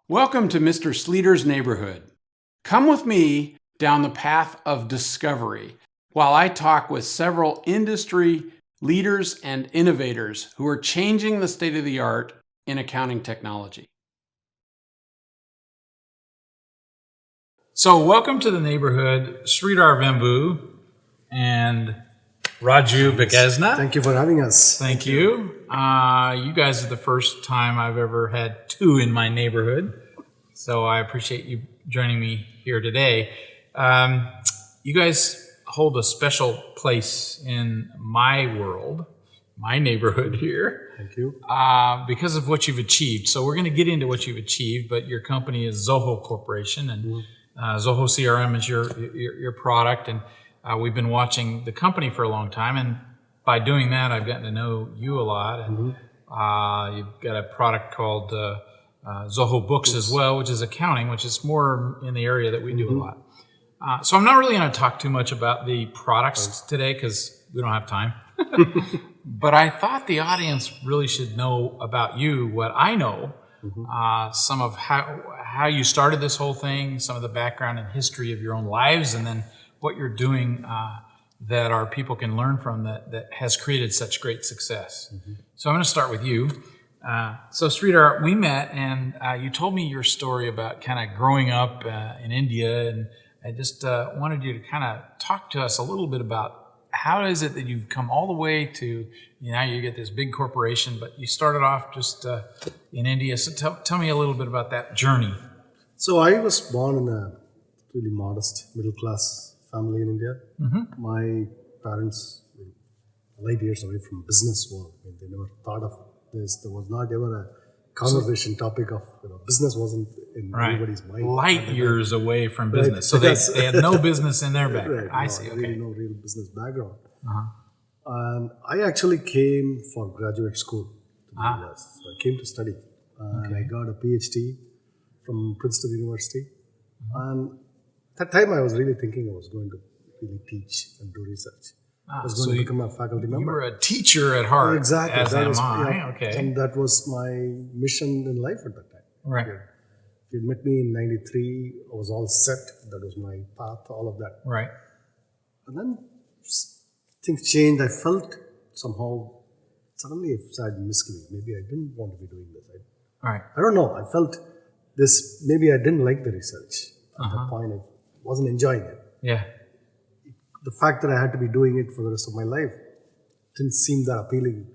Welcome to Mr. Sleeter's neighborhood. Come with me down the path of discovery while I talk with several industry leaders and innovators who are changing the state of the art in accounting technology. So welcome to the neighborhood, Sridhar Vembu and Raju Vegesna. Thank you for having us. Thank you. You guys are the first time I've ever had two in my neighborhood, so I appreciate you joining me here today. You guys hold a special place in my world, my neighborhood here. Thank you. Because of what you've achieved. So we're going to get into what you've achieved, but your company is Zoho Corporation, and Zoho CRM is your product, and we've been watching the company for a long time, and by doing that, I've gotten to know you a lot. And you've got a product called Zoho Books as well, which is accounting, which is more in the area that we do a lot. So I'm not really going to talk too much about the products today because we don't have time. But I thought the audience really should know about you, what I know, some of how you started this whole thing, some of the background and history of your own lives, and then what you're doing that our people can learn from that has created such great success. So I'm going to start with you. So Sridhar, we met and you told me your story about kind of growing up in India, and I just wanted you to kind of talk to us a little bit about how is it that you've come all the way to, now you get this big corporation, but you started off just in India. So tell me a little bit about that journey. So I was born in a really modest middle-class family in India. My parents were light years away from business world. I mean, they never thought of this. There was not ever a conversation topic of business wasn't in anybody's mind. Light years away from business. So they had no business in their background. I see. Okay. Really no real business background. And I actually came for graduate school to the US. So I came to study. And I got a PhD from Princeton University. And at that time, I was really thinking I was going to really teach and do research. I was going to become a faculty member. You were a teacher at heart. Exactly. As am I. Okay. And that was my mission in life at that time. Right. If you met me in '93, I was all set. That was my path, all of that. Right. And then things changed. I felt somehow, suddenly it started misgiving. Maybe I didn't want to be doing this. I don't know. I felt this, maybe I didn't like the research. At that point, I wasn't enjoying it. Yeah. The fact that I had to be doing it for the rest of my life didn't seem that appealing.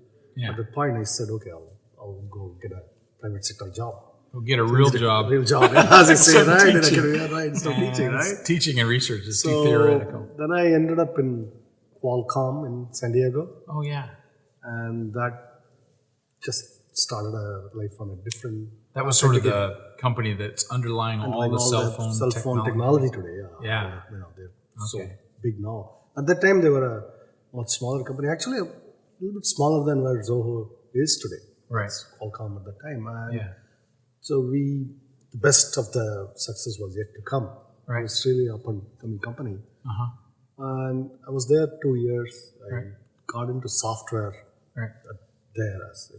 At that point, I said, okay, I'll go get a private sector job. Go get a real job. Real job, as I say, right? Stop teaching, right? Teaching and research is too theoretical. Then I ended up in Qualcomm in San Diego. Oh, yeah. And that just started a life on a different... That was sort of the company that's underlying all the cell phone technology today. Yeah. They're so big now. At that time, they were a much smaller company. Actually, a little bit smaller than where Zoho is today. Right. It's Qualcomm at the time. And so the best of the success was yet to come. Right. It was really up and coming company. And I was there 2 years. I got into software there as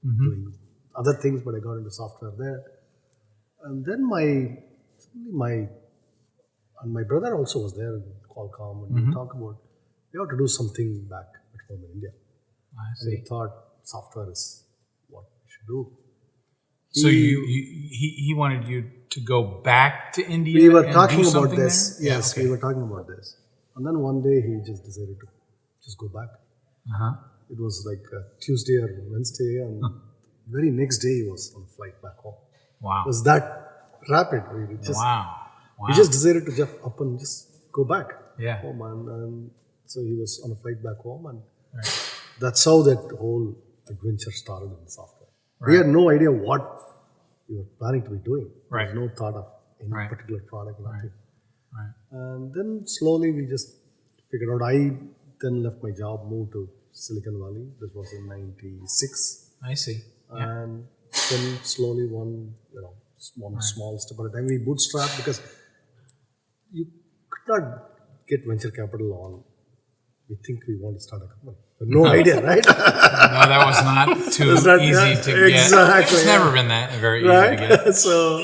doing other things, but I got into software there. And then my brother also was there in Qualcomm, and we talked about we have to do something back at home in India. I see. And we thought software is what we should do. So he wanted you to go back to India. We were talking about this. There? Yes, we were talking about this. And then one day he just decided to just go back. It was like a Tuesday or Wednesday, and the very next day he was on a flight back home. Wow. It was that rapid. Really. He just decided to jump up and just go back home. And so he was on a flight back home, and that's how that whole adventure started in software. We had no idea what we were planning to be doing. There was no thought of any particular product, nothing. And then slowly we just figured out. I then left my job, moved to Silicon Valley. This was in '96. I see. And then slowly one small step at a time. We bootstrapped because you could not get venture capital on we think we want to start a company. No idea, right? No, that was not too easy to get. Exactly. It's never been that very easy to get. So,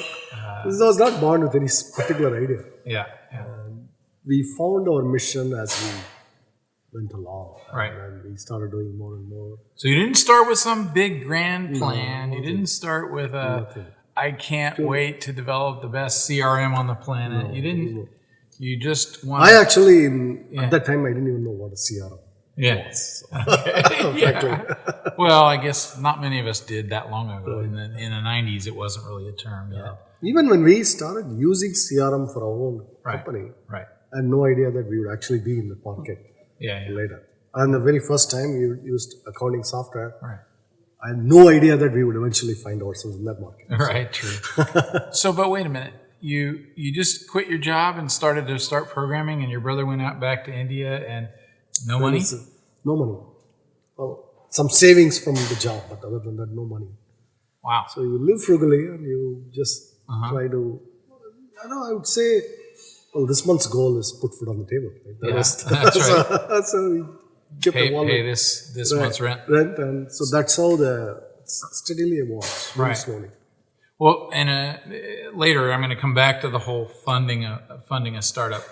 this was not born with any particular idea. Yeah. We found our mission as we went along. Right. And we started doing more and more. So you didn't start with some big grand plan. You didn't start with I can't wait to develop the best CRM on the planet. You didn't. You just wanted. I actually, at that time, I didn't even know what a CRM was. So. Yeah. Well, I guess not many of us did that long ago. In the 90s, it wasn't really a term yet. Even when we started using CRM for our own company, I had no idea that we would actually be in the market later. And the very first time we used accounting software, I had no idea that we would eventually find ourselves in that market. Right, true. So, but wait a minute. You just quit your job and started to start programming, and your brother went out back to India, and no money? No money. Well, some savings from the job, but other than that, no money. Wow. So you live frugally and you just try to, I would say, well, this month's goal is put food on the table. Right? That's right. So we kept the wallet. Pay this month's rent. And so that's how the steadily evolves, very slowly. Well, and later I'm going to come back to the whole funding a startup,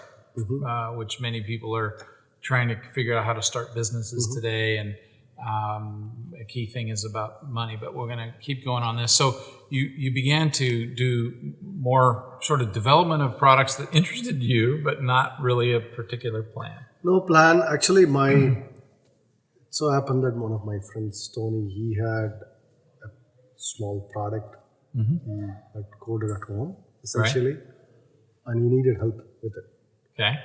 which many people are trying to figure out how to start businesses today, and a key thing is about money. But we're going to keep going on this. So you began to do more sort of development of products that interested you, but not really a particular plan. No plan. Actually, it so happened that one of my friends, Tony, he had a small product. He had coded at home, essentially, and he needed help with it. Okay.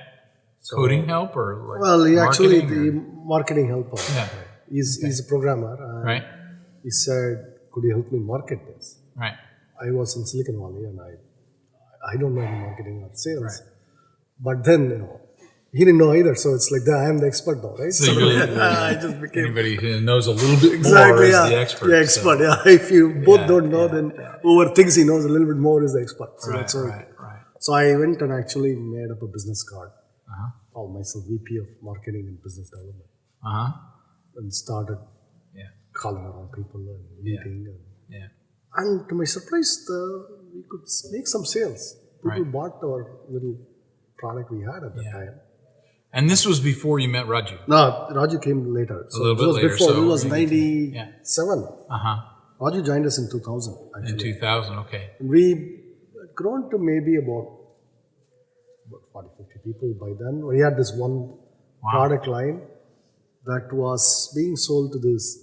So, coding help or like well, he actually the marketing helper. Yeah. He's a programmer. And he said, "Could you help me market this?" Right. I was in Silicon Valley, and I don't know any marketing or sales. But then he didn't know either, so it's like I am the expert now, right? So I just became anybody who knows a little bit more is the expert. Yeah, expert. So. Yeah, if you both don't know, then whoever thinks he knows a little bit more is the expert. So that's right. So I went and actually made up a business card. Called myself VP of Marketing and Business Development. And started calling around people and meeting. And to my surprise, we could make some sales. People bought our little product we had at the time. And this was before you met Raju? No, Raju came later. So a little bit later. Before. It was 97. Raju joined us in 2000, actually. In 2000, okay. And we had grown to maybe about 40, 50 people by then. We had this one product line that was being sold to this.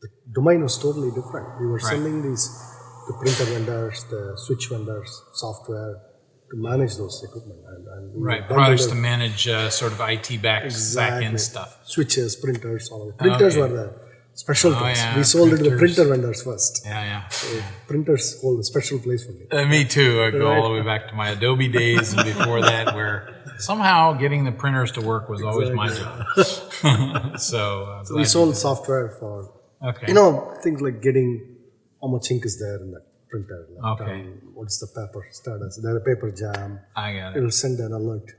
The domain was totally different. We were selling the printer vendors, the switch vendors, software, to manage those equipment. And products to manage sort of IT back-end stuff. Switches, printers, all of it. Printers were the special things. We sold it to the printer vendors first. So printers hold a special place for me. Me too. I go all the way back to my Adobe days and before that, where somehow getting the printers to work was always my job. So we sold software for, things like getting how much ink is there in that printer. What's the paper status? Is there a paper jam? I got it. It will send an alert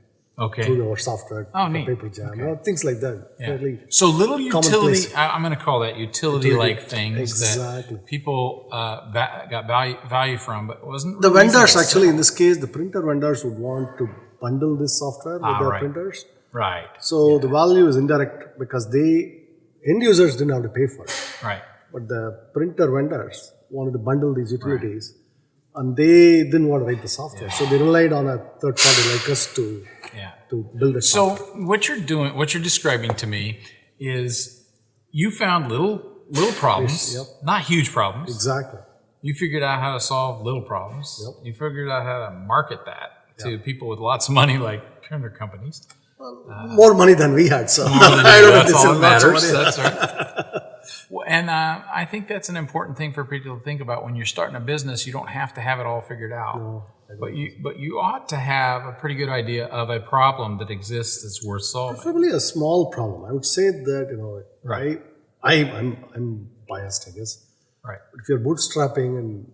through our software. Neat. Paper jam. Things like that. So little utility, I'm going to call that utility-like things that people got value from, but wasn't the vendors actually, in this case, the printer vendors would want to bundle this software with their printers. Right. So the value is indirect because end users didn't have to pay for it. Right. But the printer vendors wanted to bundle these utilities, and they didn't want to write the software, so they relied on a third party like us to build it. So what you're describing to me is you found little problems, not huge problems. Exactly. You figured out how to solve little problems. You figured out how to market that to people with lots of money, like printer companies. More money than we had, so that's all that matters. That's right. And I think that's an important thing for people to think about. When you're starting a business, you don't have to have it all figured out. No, but you ought to have a pretty good idea of a problem that exists that's worth solving. Preferably a small problem. I would say that, I'm biased, I guess. Right. But if you're bootstrapping, and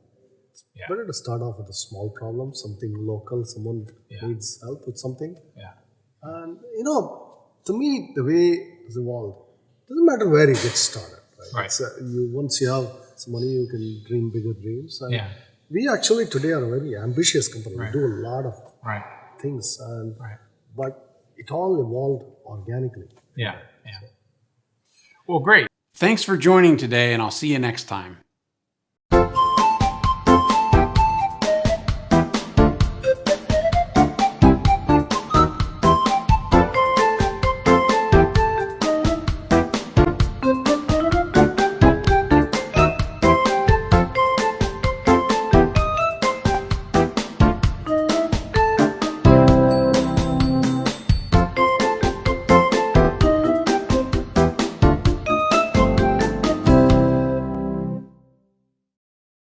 it's better to start off with a small problem, something local, someone needs help with something. Yeah. And, to me, the way it's evolved, doesn't matter where you get started. Right. Right. Once you have some money, you can dream bigger dreams. And Yeah. we actually today are a very ambitious company. Right. We do a lot of Right. things, Right. but it all evolved organically. Yeah. Yeah. Well, great. Thanks for joining today, and I'll see you next time.